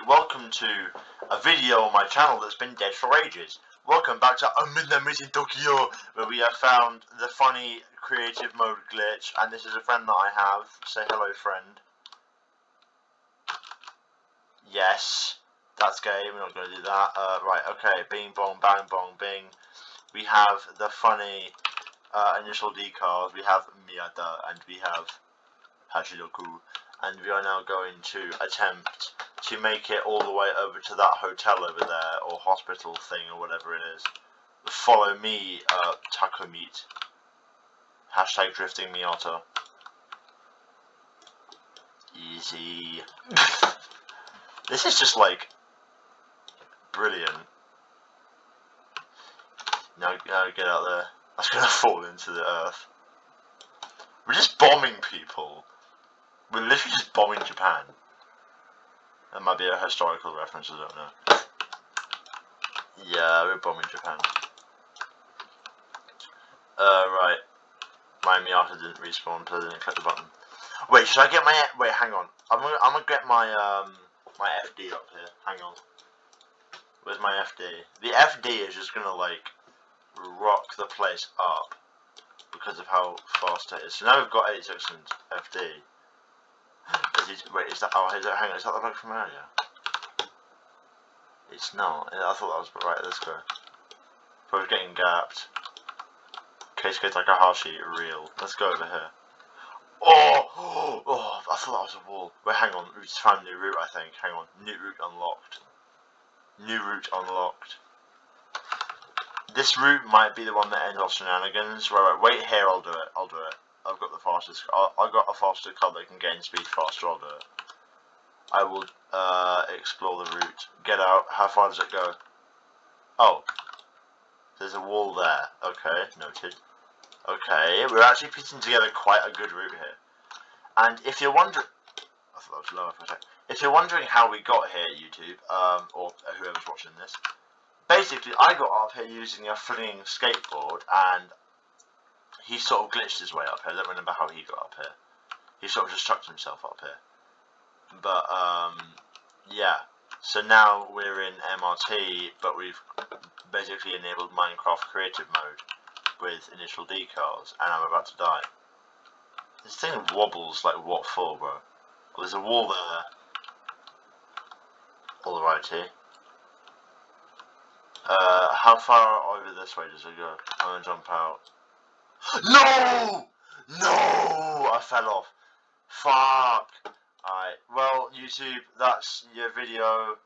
welcome to a video on my channel that's been dead for ages. Welcome back to A Midnight Meet in Tokyo, where we have found the funny creative mode glitch, and this is a friend that I have. Say hello, friend. Yes, that's gay, we're not going to do that. Right, okay, bing bong, bang bong, bing. We have the funny initial D cards, we have Miyata, and we have Hachiroku, and we are now going to attempt to make it all the way over to that hotel over there, or hospital thing, or whatever it is. Follow me, Taco Meat. Hashtag drifting Miata. Easy. This is just like brilliant. Now get out there. That's gonna fall into the earth. We're just bombing people. We're literally just bombing Japan. That might be a historical reference, I don't know. Yeah, we're bombing Japan. Right. My Miata didn't respawn because I didn't click the button. Wait, should I get my... Wait, hang on. I'm gonna get my, my FD up here. Hang on. Where's my FD? The FD is just gonna, like, rock the place up because of how fast it is. So now we've got 8 seconds FD. Wait, is that... Oh, hang on. Is that the bug from earlier? It's not. I thought that was... Right, let's go. Probably getting gapped. Case Takahashi, real. Let's go over here. Oh, I thought that was a wall. Wait, hang on. We just found a new route, I think. Hang on. New route unlocked. New route unlocked. This route might be the one that ends off shenanigans. Right, wait here, I'll do it. I've got the fastest. I've got a faster car that can gain speed faster, I'll do it. I will explore the route. Get out. How far does it go? Oh. There's a wall there. Okay, noted. Okay, we're actually putting together quite a good route here. And if you're wondering... I thought that was lower for a second. If you're wondering how we got here, YouTube, or whoever's watching this, basically I got up here using a flinging skateboard, and he sort of glitched his way up here. I don't remember how he got up here. He sort of just chucked himself up here. But, yeah. So now we're in MRT, but we've basically enabled Minecraft Creative Mode with initial decals, and I'm about to die. This thing wobbles like what for, bro? Well, there's a wall there. Alrighty. How far over this way does it go? I'm gonna jump out. No! No! I fell off. Fuck! Alright, well, YouTube, that's your video.